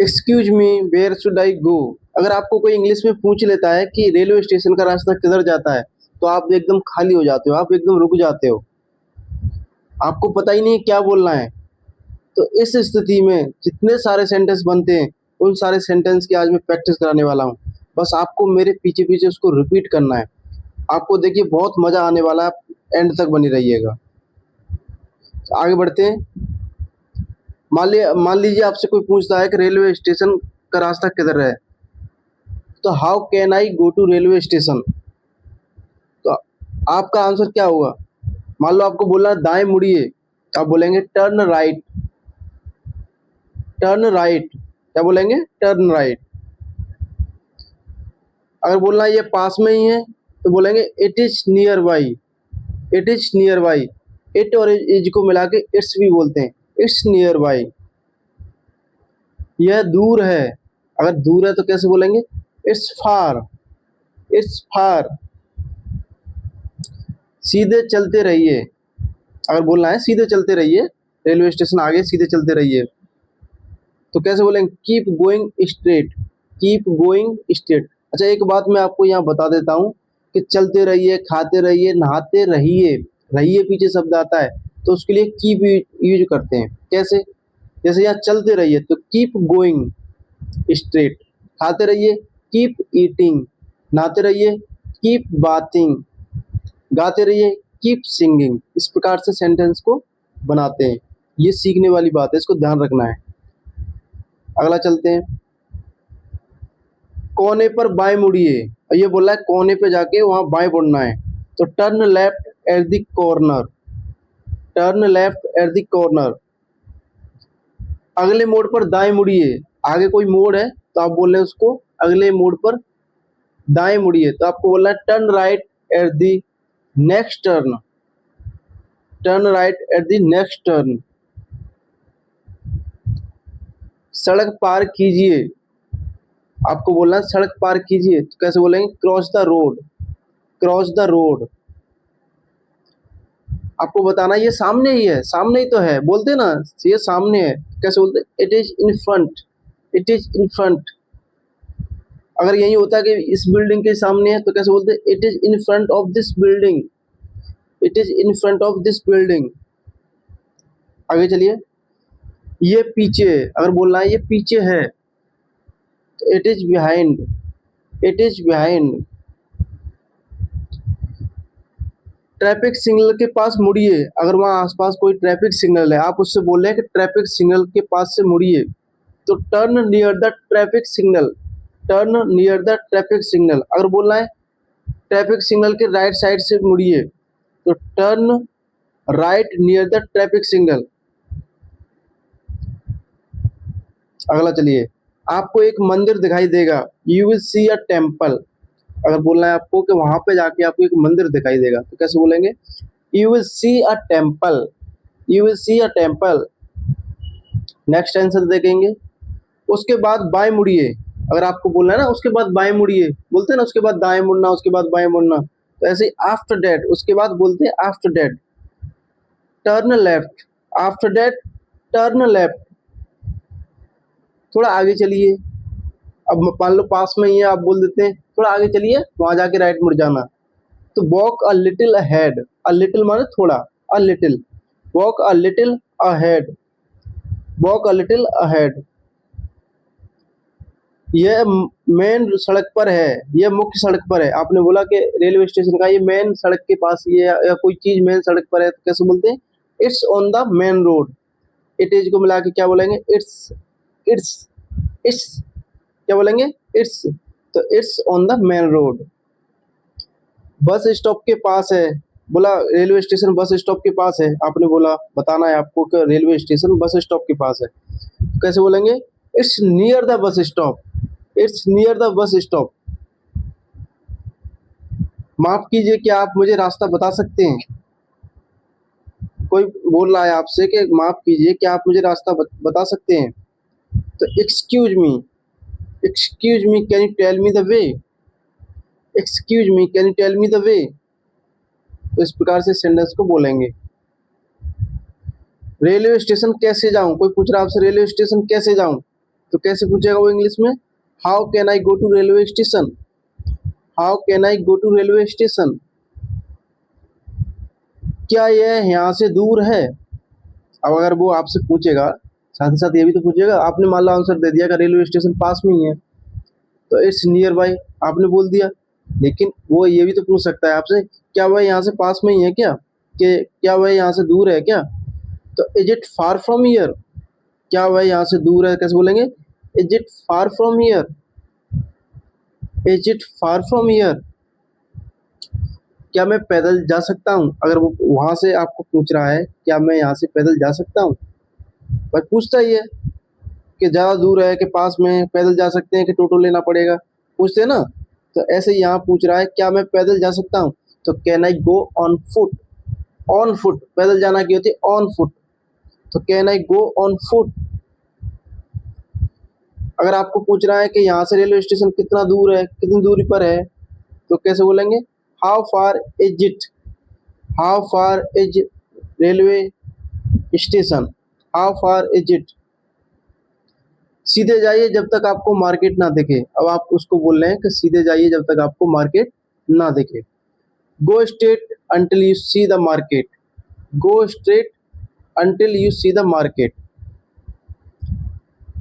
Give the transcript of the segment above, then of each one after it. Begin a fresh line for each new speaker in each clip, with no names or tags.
Excuse me, where should I go. अगर आपको कोई इंग्लिश में पूछ लेता है कि रेलवे स्टेशन का रास्ता किधर जाता है, तो आप एकदम खाली हो जाते हो, आप एकदम रुक जाते हो, आपको पता ही नहीं क्या बोलना है। तो इस स्थिति में जितने सारे सेंटेंस बनते हैं, उन सारे सेंटेंस की आज मैं प्रैक्टिस कराने वाला हूँ। बस आपको मेरे पीछे पीछे उसको रिपीट करना है। आपको देखिए बहुत मजा आने वाला है, एंड तक बनी रहिएगा। आगे बढ़ते हैं। मान लीजिए आपसे कोई पूछता है कि रेलवे स्टेशन का रास्ता किधर है, तो how can I go to railway station. तो आपका आंसर क्या होगा? मान लो आपको बोलना है दाएं मुड़िए, आप बोलेंगे टर्न राइट। टर्न राइट, क्या बोलेंगे? Turn right. अगर बोलना है ये पास में ही है, तो बोलेंगे it is near by. It is near by. It और इज को मिला के इट्स भी बोलते हैं, इट्स नियर बाई। यह दूर है, अगर दूर है तो कैसे बोलेंगे? It's far. It's far. सीधे चलते रहिए, अगर बोलना है सीधे चलते रहिए, रेलवे स्टेशन आगे सीधे चलते रहिए, तो कैसे बोलेंगे? Keep going straight. Keep going straight. अच्छा, एक बात मैं आपको यहाँ बता देता हूँ कि चलते रहिए, खाते रहिए, नहाते रहिए, रहिए पीछे शब्द आता है, तो उसके लिए कीप यूज करते हैं। कैसे? जैसे यहाँ चलते रहिए तो कीप गोइंग स्ट्रेट, खाते रहिए कीप ईटिंग, नहाते रहिए कीप बाथिंग, गाते रहिए कीप सिंगिंग। इस प्रकार से सेंटेंस को बनाते हैं। ये सीखने वाली बात है, इसको ध्यान रखना है। अगला चलते हैं। कोने पर बाएं मुड़िए, और ये बोला है कोने पे जाके वहां बाएं मुड़ना है, तो turn left at the corner. Turn left at the corner. अगले मोड़ पर दाएं मुड़िए, आगे कोई मोड़ है तो आप बोल रहे हैं उसको अगले मोड़ पर दाएं मुड़िए, तो आपको बोलना है turn right at the next turn. Turn right at the next turn. सड़क पार कीजिए, आपको बोलना है सड़क पार कीजिए, तो कैसे बोलेंगे? Cross the road. Cross the road. आपको बताना ये सामने ही है, सामने ही तो है, बोलते ना ये सामने है, कैसे बोलते? It is in front. It is in front. अगर यही होता कि इस बिल्डिंग के सामने है, तो कैसे बोलते? It is in front of this building. It is in front of this building. आगे चलिए। ये पीछे, अगर बोलना है ये पीछे है, तो it is behind. It is behind. Traffic signal के पास मुड़िए, अगर वहां आसपास कोई ट्रैफिक सिग्नल है, आप उससे बोल रहे हैं कि ट्रैफिक सिग्नल के पास से मुड़िए, तो turn near the traffic signal. Turn near the traffic signal. अगर बोलना है ट्रैफिक सिग्नल के राइट साइड से मुड़िए, तो turn right near the traffic signal. अगला चलिए। आपको एक मंदिर दिखाई देगा, you will see a temple. अगर बोलना है आपको कि वहां पे जाके आपको एक मंदिर दिखाई देगा, तो कैसे बोलेंगे? You will see a temple. You will see a temple. Next answer देखेंगे। उसके बाद बाएं मुड़िए, अगर आपको बोलना है ना उसके बाद बाएं मुड़िए, बोलते हैं ना उसके बाद दाएं मुड़ना, उसके बाद बाएं मुड़ना, तो ऐसे आफ्टर डेट, उसके बाद बोलते हैं after that. Turn left. After that turn left. थोड़ा आगे चलिए, अब मान लो पास में ही है, आप बोल देते हैं थोड़ा आगे चलिए, वहां जाके राइट मुड़ जाना, तो walk a little ahead. A little माने थोड़ा, a little. Walk a little ahead. Walk a little ahead. यह मेन सड़क पर है, यह मुख्य सड़क पर है। आपने बोला कि रेलवे स्टेशन का ये मेन सड़क के पास ये है, या कोई चीज मेन सड़क पर है, तो कैसे बोलते हैं? It's on the main road. It is को मिला के क्या बोलेंगे? इट्स। इट्स। इट्स। क्या बोलेंगे? इट्स। तो it's on the main road. Bus stop के पास है, बोला रेलवे स्टेशन बस स्टॉप के पास है, आपने बोला बताना है आपको कि रेलवे स्टेशन बस स्टॉप के पास है, तो कैसे बोलेंगे? It's near the bus stop. It's near the bus stop. माफ कीजिए, क्या आप मुझे रास्ता बता सकते हैं? कोई बोल रहा है आपसे कि माफ कीजिए, क्या आप मुझे रास्ता बता सकते हैं? तो excuse me. Excuse me, can you tell me the way. Excuse me, can you tell me the way. तो इस प्रकार से सेंटेंस को बोलेंगे। रेलवे स्टेशन कैसे जाऊं, कोई पूछ रहा है आपसे रेलवे स्टेशन कैसे जाऊं, तो कैसे पूछेगा वो इंग्लिश में? How can I go to railway station? How can I go to railway station? क्या यह यहाँ से दूर है? अब अगर वो आपसे पूछेगा, साथ ही साथ ये भी तो पूछेगा, आपने मान लो आंसर दे दिया कि रेलवे स्टेशन पास में ही है, तो इट्स नियर बाय आपने बोल दिया। लेकिन वो ये भी तो पूछ सकता है आपसे, क्या वह यहाँ से पास में ही है क्या, कि क्या वह यहाँ से दूर है क्या? तो is it far from here? क्या वह यहाँ से दूर है, कैसे बोलेंगे? Is it far from here? Is it far from here? क्या मैं पैदल जा सकता हूँ? अगर वो वहां से आपको पूछ रहा है क्या मैं यहाँ से पैदल जा सकता हूँ, बस पूछता ही है कि ज़्यादा दूर है कि पास में, पैदल जा सकते हैं कि टोटो लेना पड़ेगा, पूछते हैं ना। तो ऐसे ही यहाँ पूछ रहा है क्या मैं पैदल जा सकता हूँ, तो can I go on foot? On foot, पैदल जाना की होती है ऑन फुट, तो can I go on foot? अगर आपको पूछ रहा है कि यहाँ से रेलवे स्टेशन कितना दूर है, कितनी दूरी पर है, तो कैसे बोलेंगे? How far is it? How far is railway station? How far is it? सीधे जाइए जब तक आपको मार्केट ना दिखे। अब आप उसको बोल रहे हैं कि सीधे जाइए जब तक आपको मार्केट ना दिखे। Go straight until you see the market. Go straight until you see the market.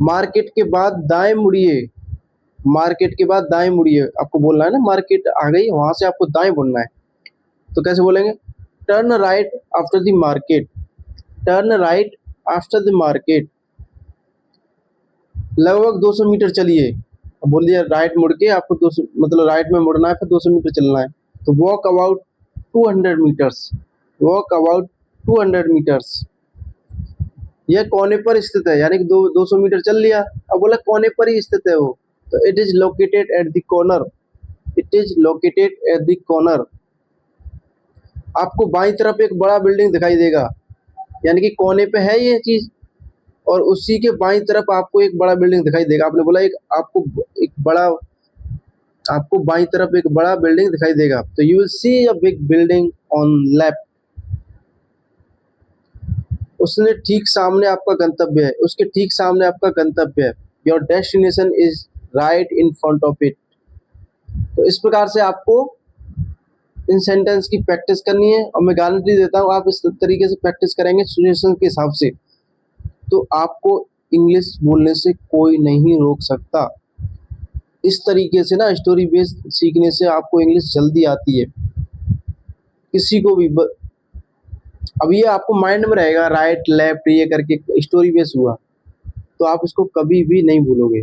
Market के बाद दाएं मुड़िए। मार्केट के बाद दाएं मुड़िए, आपको बोलना है ना, मार्केट आ गई वहां से आपको दाएं मुड़ना है, तो कैसे बोलेंगे? Turn right after the market. Turn right after the market. लगभग 200 मीटर चलिए। अब बोल दिया राइट मुड़ के आपको 200, मतलब राइट में मुड़ना है, फिर 200 मीटर चलना है, तो walk about 200 metres. Walk about 200 metres. यह कोने पर स्थित है, यानी कि 200 मीटर चल लिया, अब बोला कोने पर ही स्थित है वो, तो it is located at the corner. It is located at the corner. आपको बाईं तरफ एक बड़ा बिल्डिंग दिखाई देगा, यानी कि कोने पे है ये चीज, और उसी के बाईं तरफ आपको एक बड़ा बिल्डिंग दिखाई देगा। आपने बोला एक आपको एक बड़ा, आपको बाईं तरफ एक बड़ा बिल्डिंग दिखाई देगा, तो you will see a big building on left. उसने ठीक सामने आपका गंतव्य है, उसके ठीक सामने आपका गंतव्य है। Your destination is right in front of it. तो इस प्रकार से आपको इन सेंटेंस की प्रैक्टिस करनी है, और मैं गारंटी देता हूँ आप इस तरीके से प्रैक्टिस करेंगे सिचुएशन के हिसाब से, तो आपको इंग्लिश बोलने से कोई नहीं रोक सकता। इस तरीके से ना स्टोरी बेस्ड सीखने से आपको इंग्लिश जल्दी आती है, किसी को भी अब ये आपको माइंड में रहेगा, राइट लेफ्ट ये करके स्टोरी बेस हुआ, तो आप इसको कभी भी नहीं भूलोगे।